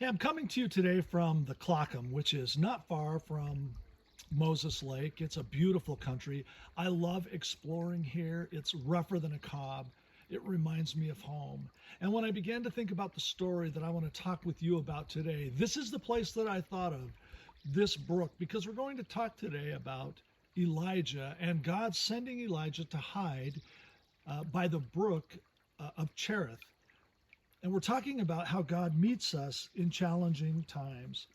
Hey, I'm coming to you today from the Clackham, which is not far from Moses Lake. It's a beautiful country. I love exploring here. It's rougher than a cob. It reminds me of home. And when I began to think about the story that I want to talk with you about today, this is the place that I thought of, this brook, because we're going to talk today about Elijah and God sending Elijah to hide by the brook of Cherith. And we're talking about how God meets us in challenging times.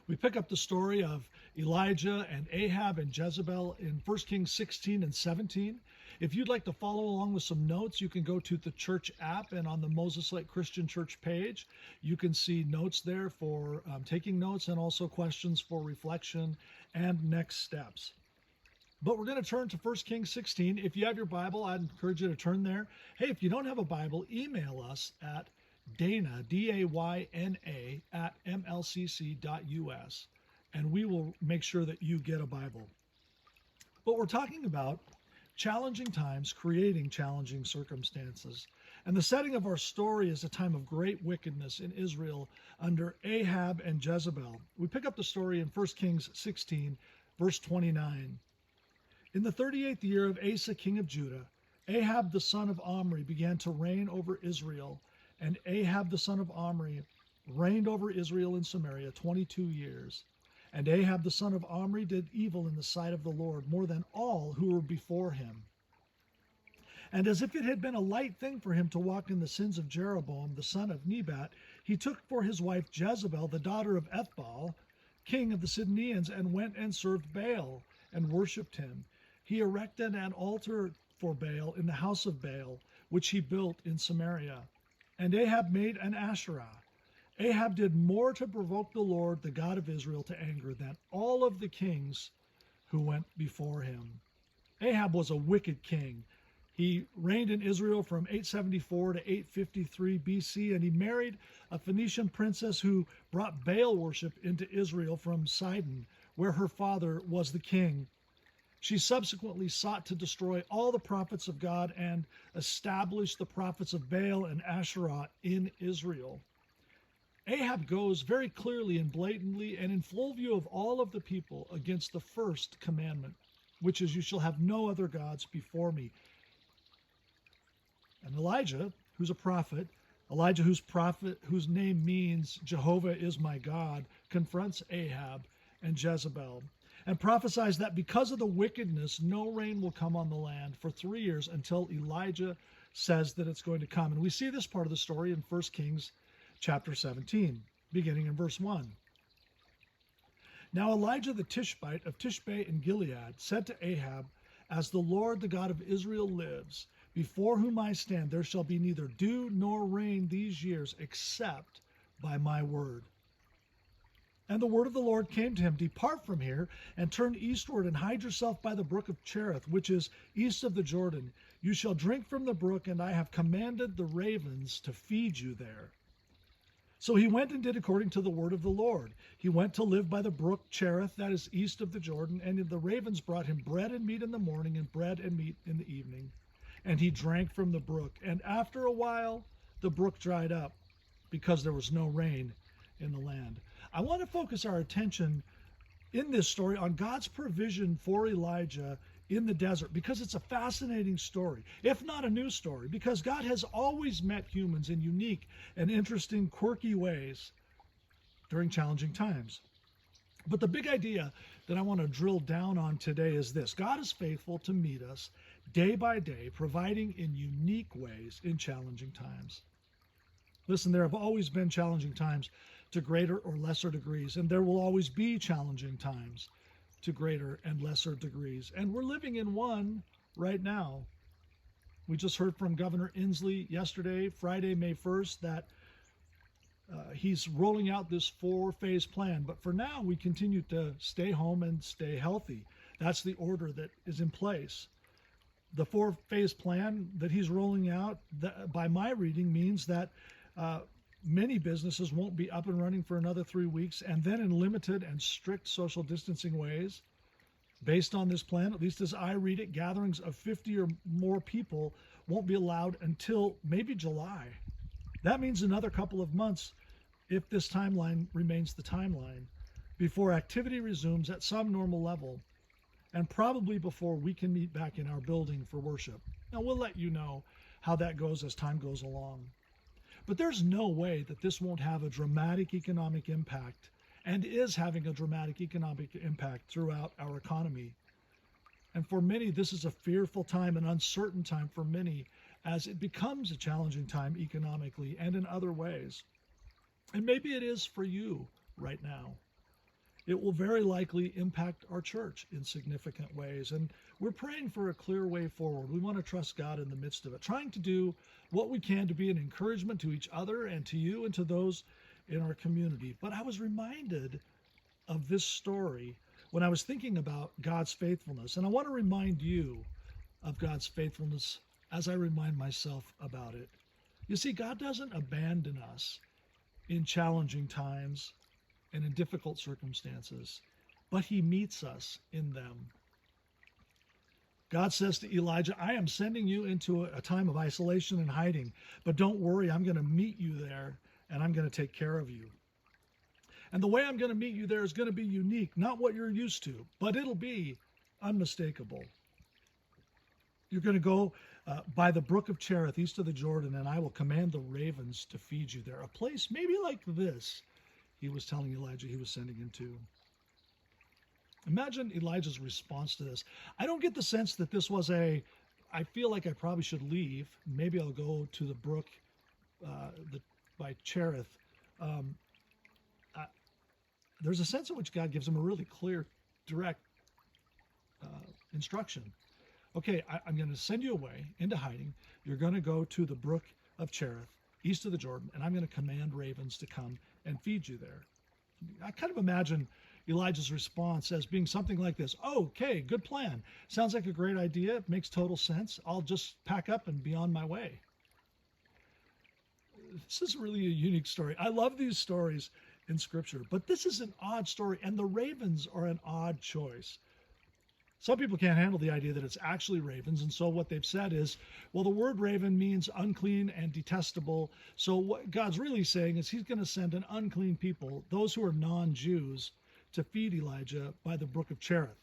We pick up the story of Elijah and Ahab and Jezebel in 1 Kings 16 and 17. If you'd like to follow along with some notes, you can go to the church app, and on the Moses Lake Christian Church page, you can see notes there for taking notes and also questions for reflection and next steps. But we're going to turn to 1 Kings 16. If you have your Bible, I'd encourage you to turn there. Hey, if you don't have a Bible, email us at Dana, D-A-Y-N-A, at MLCC.us, and we will make sure that you get a Bible. But we're talking about challenging times, creating challenging circumstances. And the setting of our story is a time of great wickedness in Israel under Ahab and Jezebel. We pick up the story in 1 Kings 16, verse 29. In the 38th year of Asa, king of Judah, Ahab the son of Omri began to reign over Israel, and Ahab the son of Omri reigned over Israel in Samaria 22 years. And Ahab the son of Omri did evil in the sight of the Lord more than all who were before him. And as if it had been a light thing for him to walk in the sins of Jeroboam the son of Nebat, he took for his wife Jezebel, the daughter of Ethbaal, king of the Sidonians, and went and served Baal and worshipped him. He erected an altar for Baal in the house of Baal, which he built in Samaria. And Ahab made an Asherah. Ahab did more to provoke the Lord, the God of Israel, to anger than all of the kings who went before him. Ahab was a wicked king. He reigned in Israel from 874 to 853 BC, and he married a Phoenician princess who brought Baal worship into Israel from Sidon, where her father was the king. She subsequently sought to destroy all the prophets of God and establish the prophets of Baal and Asherah in Israel. Ahab goes very clearly and blatantly and in full view of all of the people against the first commandment, which is, "You shall have no other gods before me." And Elijah, who's a prophet, whose name means Jehovah is my God, confronts Ahab and Jezebel and prophesies that because of the wickedness, no rain will come on the land for 3 years until Elijah says that it's going to come. And we see this part of the story in 1 Kings chapter 17, beginning in verse 1. Now Elijah the Tishbite of Tishbe in Gilead said to Ahab, "As the Lord, the God of Israel, lives, before whom I stand, there shall be neither dew nor rain these years, except by my word." And the word of the Lord came to him, "Depart from here and turn eastward and hide yourself by the brook of Cherith, which is east of the Jordan. You shall drink from the brook, and I have commanded the ravens to feed you there." So he went and did according to the word of the Lord. He went to live by the brook Cherith, that is east of the Jordan, and the ravens brought him bread and meat in the morning and bread and meat in the evening. And he drank from the brook. And after a while, the brook dried up because there was no rain in the land. I want to focus our attention in this story on God's provision for Elijah in the desert, because it's a fascinating story, if not a new story, because God has always met humans in unique and interesting, quirky ways during challenging times. But the big idea that I want to drill down on today is this: God is faithful to meet us day by day, providing in unique ways in challenging times. Listen, there have always been challenging times to greater or lesser degrees, and there will always be challenging times to greater and lesser degrees. And we're living in one right now. We just heard from Governor Inslee yesterday, Friday, May 1st, that he's rolling out this 4-phase plan. But for now, we continue to stay home and stay healthy. That's the order that is in place. The 4-phase plan that he's rolling out, by my reading, means that many businesses won't be up and running for another 3 weeks, and then in limited and strict social distancing ways. Based on this plan, at least as I read it, gatherings of 50 or more people won't be allowed until maybe July. That means another couple of months if this timeline remains the timeline, before activity resumes at some normal level, and probably before we can meet back in our building for worship. Now, we'll let you know how that goes as time goes along. But there's no way that this won't have a dramatic economic impact, and is having a dramatic economic impact throughout our economy. And for many, this is a fearful time, an uncertain time for many, as it becomes a challenging time economically and in other ways. And maybe it is for you right now. It will very likely impact our church in significant ways. And we're praying for a clear way forward. We want to trust God in the midst of it, trying to do what we can to be an encouragement to each other and to you and to those in our community. But I was reminded of this story when I was thinking about God's faithfulness. And I want to remind you of God's faithfulness as I remind myself about it. You see, God doesn't abandon us in challenging times and in difficult circumstances, but he meets us in them. God says to Elijah, I am sending you into a time of isolation and hiding, but don't worry, I'm going to meet you there and I'm going to take care of you. And the way I'm going to meet you there is going to be unique, not what you're used to, but it'll be unmistakable. You're going to go by the brook of Cherith, east of the Jordan, and I will command the ravens to feed you there. A place maybe like this, he was telling Elijah he was sending him to. Imagine Elijah's response to this. I don't get the sense that this was I feel like I probably should leave. Maybe I'll go to the brook by Cherith. There's a sense in which God gives him a really clear, direct instruction. Okay, I'm going to send you away into hiding. You're going to go to the brook of Cherith, east of the Jordan, and I'm going to command ravens to come and feed you there. I kind of imagine Elijah's response as being something like this. Okay, good plan. Sounds like a great idea. It makes total sense. I'll just pack up and be on my way. This is really a unique story. I love these stories in Scripture, but this is an odd story, and the ravens are an odd choice. Some people can't handle the idea that it's actually ravens, and so what they've said is, well, the word raven means unclean and detestable, so what God's really saying is he's going to send an unclean people, those who are non-Jews, to feed Elijah by the brook of Cherith.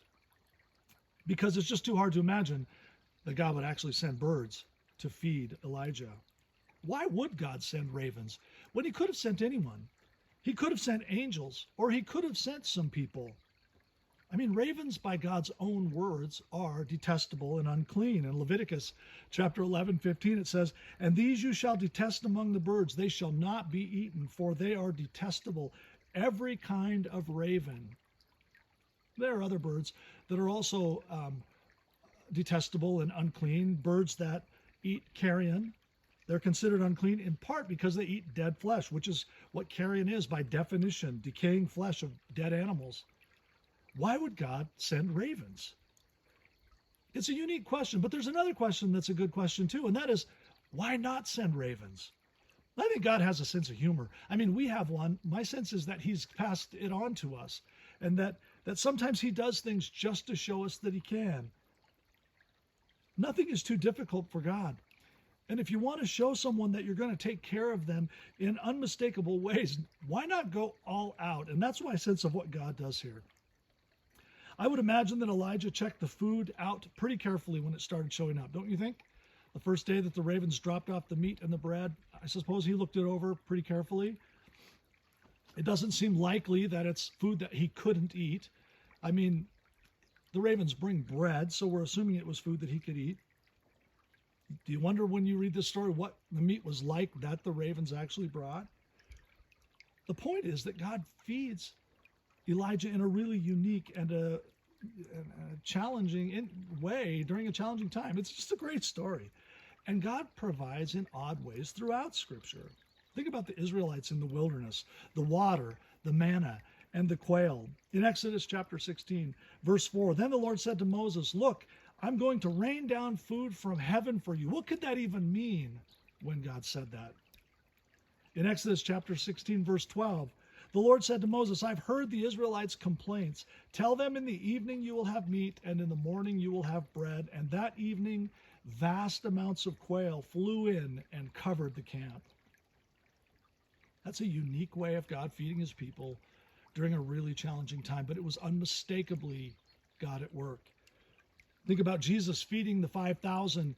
Because it's just too hard to imagine that God would actually send birds to feed Elijah. Why would God send ravens when he could have sent anyone? He could have sent angels, or he could have sent some people. I mean, ravens, by God's own words, are detestable and unclean. In Leviticus chapter 11:15, it says, and these you shall detest among the birds. They shall not be eaten, for they are detestable, every kind of raven. There are other birds that are also detestable and unclean, birds that eat carrion. They're considered unclean in part because they eat dead flesh, which is what carrion is by definition, decaying flesh of dead animals. Why would God send ravens? It's a unique question, but there's another question that's a good question too, and that is, why not send ravens? I think God has a sense of humor. I mean, we have one. My sense is that he's passed it on to us, and that sometimes he does things just to show us that he can. Nothing is too difficult for God. And if you want to show someone that you're going to take care of them in unmistakable ways, why not go all out? And that's my sense of what God does here. I would imagine that Elijah checked the food out pretty carefully when it started showing up, don't you think? The first day that the ravens dropped off the meat and the bread, I suppose he looked it over pretty carefully. It doesn't seem likely that it's food that he couldn't eat. I mean, the ravens bring bread, so we're assuming it was food that he could eat. Do you wonder when you read this story what the meat was like that the ravens actually brought? The point is that God feeds Elijah in a really unique and a challenging way during a challenging time. It's just a great story. And God provides in odd ways throughout Scripture. Think about the Israelites in the wilderness, the water, the manna, and the quail. In Exodus chapter 16, verse 4, then the Lord said to Moses, look, I'm going to rain down food from heaven for you. What could that even mean when God said that? In Exodus chapter 16, verse 12, the Lord said to Moses, I've heard the Israelites' complaints. Tell them in the evening you will have meat, and in the morning you will have bread. And that evening, vast amounts of quail flew in and covered the camp. That's a unique way of God feeding his people during a really challenging time, but it was unmistakably God at work. Think about Jesus feeding the 5,000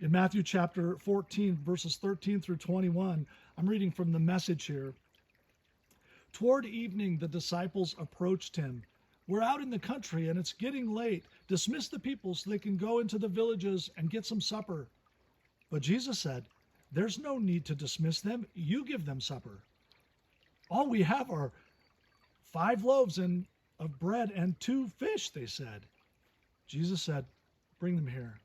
in Matthew chapter 14, verses 13 through 21. I'm reading from the Message here. Toward evening, the disciples approached him. We're out in the country and it's getting late. Dismiss the people so they can go into the villages and get some supper. But Jesus said, there's no need to dismiss them. You give them supper. All we have are 5 loaves of bread and 2 fish, they said. Jesus said, bring them here.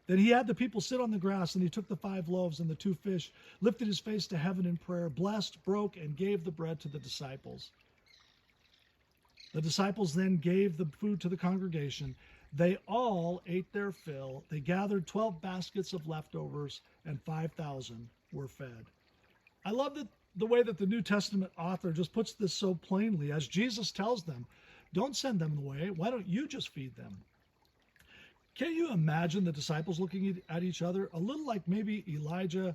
Then he had the people sit on the grass, and he took the 5 loaves and the 2 fish, lifted his face to heaven in prayer, blessed, broke, and gave the bread to the disciples. The disciples then gave the food to the congregation. They all ate their fill. They gathered 12 baskets of leftovers, and 5,000 were fed. I love the way that the New Testament author just puts this so plainly, as Jesus tells them, don't send them away. Why don't you just feed them? Can you imagine the disciples looking at each other? A little like maybe Elijah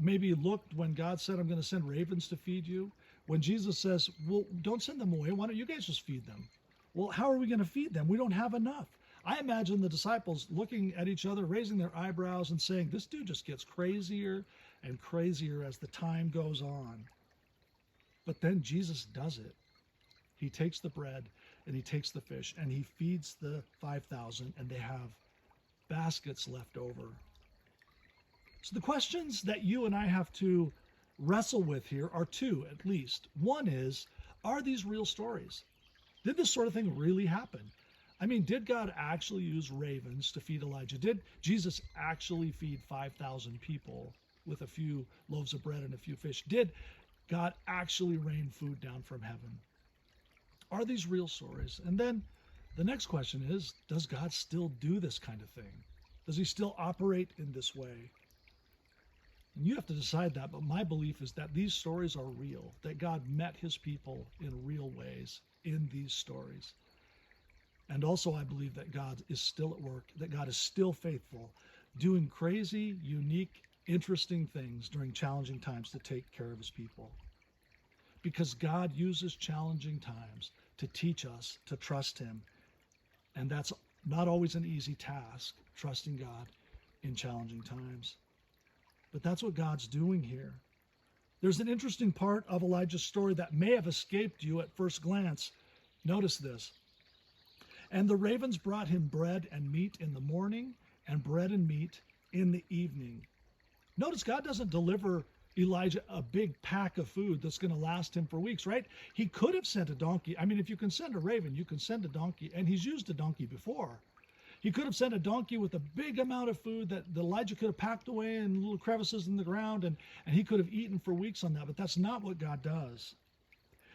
maybe looked when God said, I'm going to send ravens to feed you. When Jesus says, well, don't send them away. Why don't you guys just feed them? Well, how are we going to feed them? We don't have enough. I imagine the disciples looking at each other, raising their eyebrows and saying, this dude just gets crazier and crazier as the time goes on. But then Jesus does it. He takes the bread and he takes the fish and he feeds the 5,000, and they have baskets left over. So the questions that you and I have to wrestle with here are 2 at least. One is, are these real stories? Did this sort of thing really happen? I mean, did God actually use ravens to feed Elijah? Did Jesus actually feed 5,000 people with a few loaves of bread and a few fish? Did God actually rain food down from heaven? Are these real stories? And then the next question is, does God still do this kind of thing? Does he still operate in this way? And you have to decide that, but my belief is that these stories are real, that God met his people in real ways in these stories. And also I believe that God is still at work, that God is still faithful, doing crazy, unique, interesting things during challenging times to take care of his people. Because God uses challenging times to teach us to trust him. And that's not always an easy task, trusting God in challenging times. But that's what God's doing here. There's an interesting part of Elijah's story that may have escaped you at first glance. Notice this. And the ravens brought him bread and meat in the morning, and bread and meat in the evening. Notice God doesn't deliver Elijah a big pack of food that's going to last him for weeks, right? He could have sent a donkey. I mean, if you can send a raven, you can send a donkey, and he's used a donkey before. He could have sent a donkey with a big amount of food that Elijah could have packed away in little crevices in the ground, and he could have eaten for weeks on that, but that's not what God does.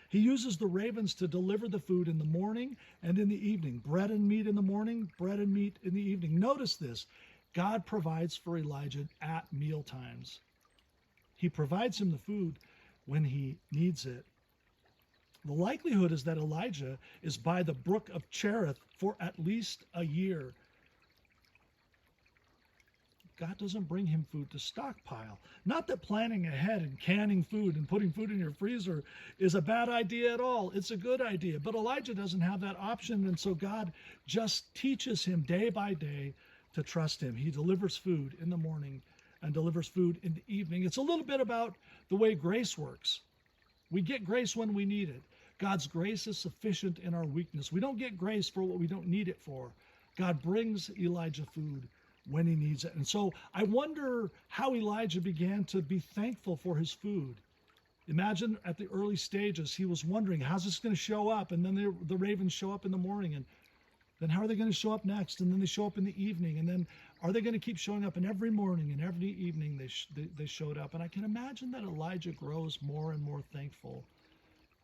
He uses the ravens to deliver the food in the morning and in the evening. Bread and meat in the morning, bread and meat in the evening. Notice this. God provides for Elijah at meal times. He provides him the food when he needs it. The likelihood is that Elijah is by the brook of Cherith for at least a year. God doesn't bring him food to stockpile. Not that planning ahead and canning food and putting food in your freezer is a bad idea at all. It's a good idea. But Elijah doesn't have that option, and so God just teaches him day by day to trust him. He delivers food in the morning and delivers food in the evening. It's a little bit about the way grace works. We get grace when we need it. God's grace is sufficient in our weakness. We don't get grace for what we don't need it for. God brings Elijah food when he needs it. And so I wonder how Elijah began to be thankful for his food. Imagine at the early stages, he was wondering, how's this going to show up? And then the ravens show up in the morning, and then how are they going to show up next? And then they show up in the evening, and then are they going to keep showing up? And every morning and every evening they showed up. And I can imagine that Elijah grows more and more thankful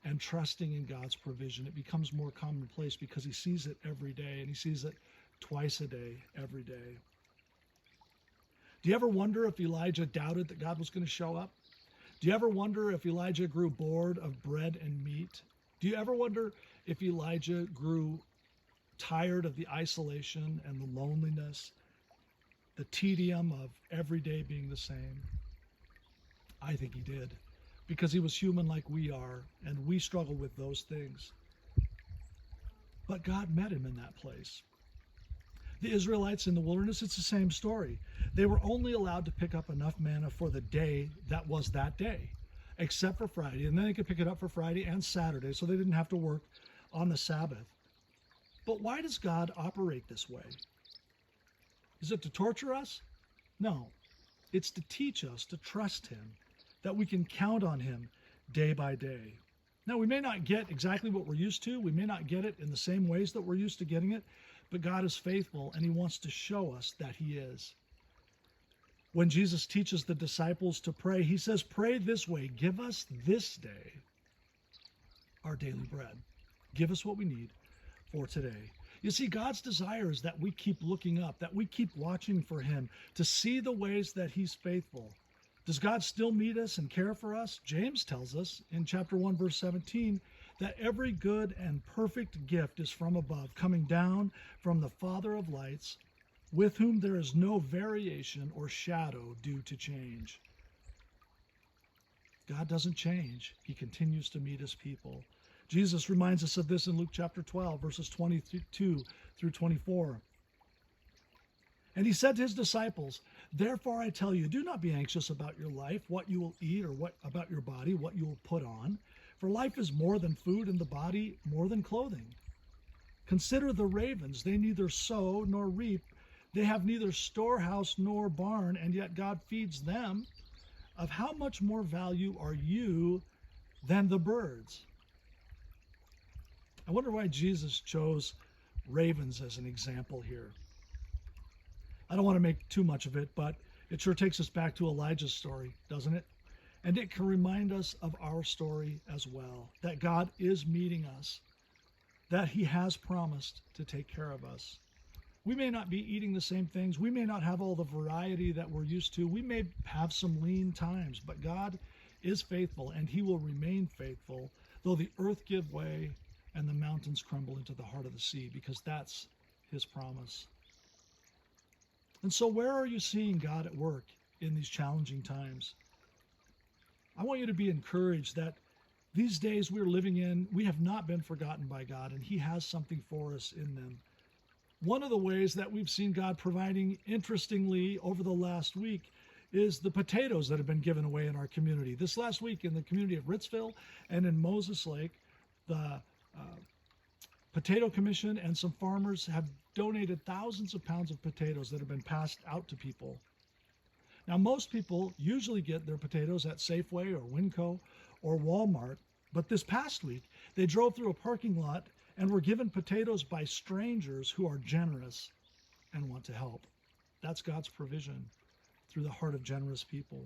and trusting in God's provision. It becomes more commonplace because he sees it every day, and he sees it twice a day, every day. Do you ever wonder if Elijah doubted that God was going to show up? Do you ever wonder if Elijah grew bored of bread and meat? Do you ever wonder if Elijah grew tired of the isolation and the loneliness, the tedium of every day being the same? I think he did. because he was human like we are, and we struggle with those things. But God met him in that place. The Israelites in the wilderness, it's the same story. They were only allowed to pick up enough manna for the day that was that day, except for Friday. And then they could pick it up for Friday and Saturday, so they didn't have to work on the Sabbath. But why does God operate this way? Is it to torture us? No. It's to teach us to trust him, that we can count on him day by day. Now, we may not get exactly what we're used to. We may not get it in the same ways that we're used to getting it, but God is faithful, and he wants to show us that he is. When Jesus teaches the disciples to pray, he says, pray this way, give us this day our daily bread. Give us what we need for today. You see, God's desire is that we keep looking up, that we keep watching for him to see the ways that he's faithful. Does God still meet us and care for us? James tells us in chapter 1, verse 17, that every good and perfect gift is from above, coming down from the Father of lights, with whom there is no variation or shadow due to change. God doesn't change. He continues to meet his people. Jesus reminds us of this in Luke chapter 12, verses 22 through 24. And he said to his disciples, therefore I tell you, do not be anxious about your life, what you will eat, or what about your body, what you will put on. For life is more than food, and the body more than clothing. Consider the ravens. They neither sow nor reap. They have neither storehouse nor barn, and yet God feeds them. Of how much more value are you than the birds? I wonder why Jesus chose ravens as an example here. I don't want to make too much of it, but it sure takes us back to Elijah's story, doesn't it? And it can remind us of our story as well, that God is meeting us, that he has promised to take care of us. We may not be eating the same things. We may not have all the variety that we're used to. We may have some lean times, but God is faithful, and he will remain faithful, though the earth give way and the mountains crumble into the heart of the sea, because that's his promise. And so where are you seeing God at work in these challenging times? I want you to be encouraged that these days we're living in, we have not been forgotten by God, and he has something for us in them. One of the ways that we've seen God providing, interestingly, over the last week is the potatoes that have been given away in our community. This last week in the community of Ritzville and in Moses Lake, the Potato Commission and some farmers have donated thousands of pounds of potatoes that have been passed out to people. Now, most people usually get their potatoes at Safeway or Winco or Walmart, but this past week, they drove through a parking lot and were given potatoes by strangers who are generous and want to help. That's God's provision through the heart of generous people.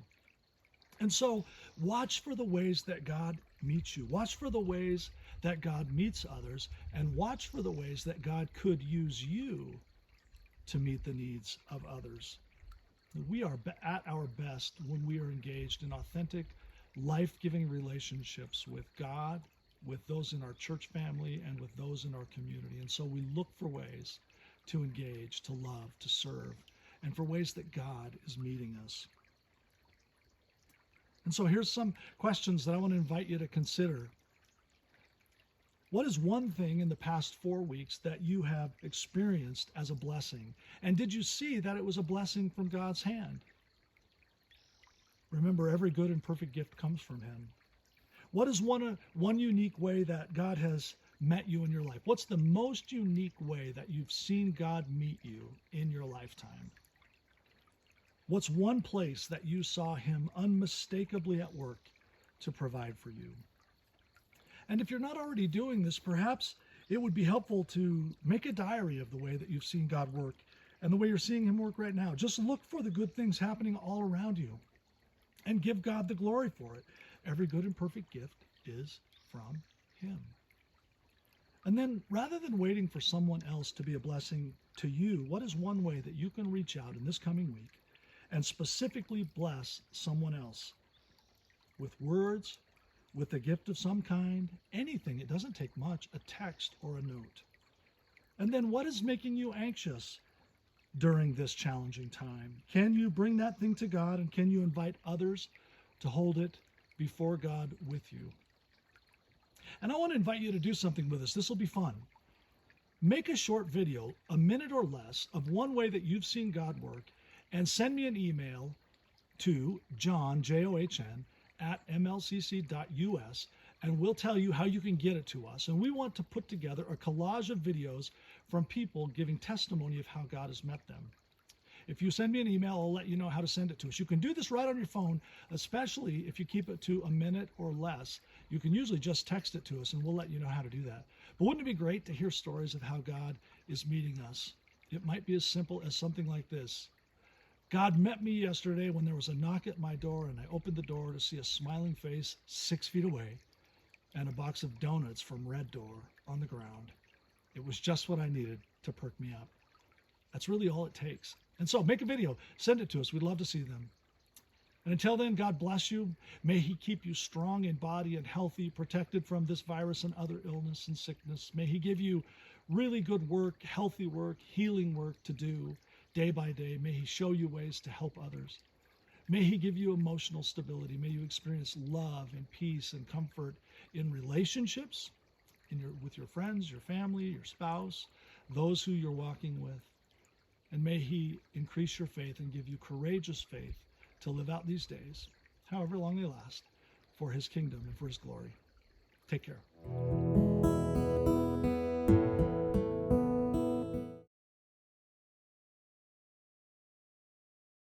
And so watch for the ways that God meets you. Watch for the ways that God meets others, and watch for the ways that God could use you to meet the needs of others. We are at our best when we are engaged in authentic, life-giving relationships with God, with those in our church family, and with those in our community. And so we look for ways to engage, to love, to serve, and for ways that God is meeting us. And so here's some questions that I want to invite you to consider. What is one thing in the past 4 weeks that you have experienced as a blessing? And did you see that it was a blessing from God's hand? Remember, every good and perfect gift comes from him. What is one unique way that God has met you in your life? What's the most unique way that you've seen God meet you in your lifetime? What's one place that you saw him unmistakably at work to provide for you? And if you're not already doing this, perhaps it would be helpful to make a diary of the way that you've seen God work and the way you're seeing him work right now. Just look for the good things happening all around you and give God the glory for it. Every good and perfect gift is from him. And then, rather than waiting for someone else to be a blessing to you, what is one way that you can reach out in this coming week and specifically bless someone else with words, with a gift of some kind, anything? It doesn't take much, a text or a note. And then what is making you anxious during this challenging time? Can you bring that thing to God, and can you invite others to hold it before God with you. And I want to invite you to do something with us. This will be fun. Make a short video, a minute or less, of one way that you've seen God work, and send me an email to John, John, at mlcc.us, and we'll tell you how you can get it to us. And we want to put together a collage of videos from people giving testimony of how God has met them. If you send me an email, I'll let you know how to send it to us. You can do this right on your phone, especially if you keep it to a minute or less. You can usually just text it to us, and we'll let you know how to do that. But wouldn't it be great to hear stories of how God is meeting us? It might be as simple as something like this. God met me yesterday when there was a knock at my door, and I opened the door to see a smiling face 6 feet away and a box of donuts from Red Door on the ground. It was just what I needed to perk me up. That's really all it takes. And so make a video, send it to us. We'd love to see them. And until then, God bless you. May he keep you strong in body and healthy, protected from this virus and other illness and sickness. May he give you really good work, healthy work, healing work to do day by day. May he show you ways to help others. May he give you emotional stability. May you experience love and peace and comfort in relationships, with your friends, your family, your spouse, those who you're walking with. And may he increase your faith and give you courageous faith to live out these days, however long they last, for his kingdom and for his glory. Take care.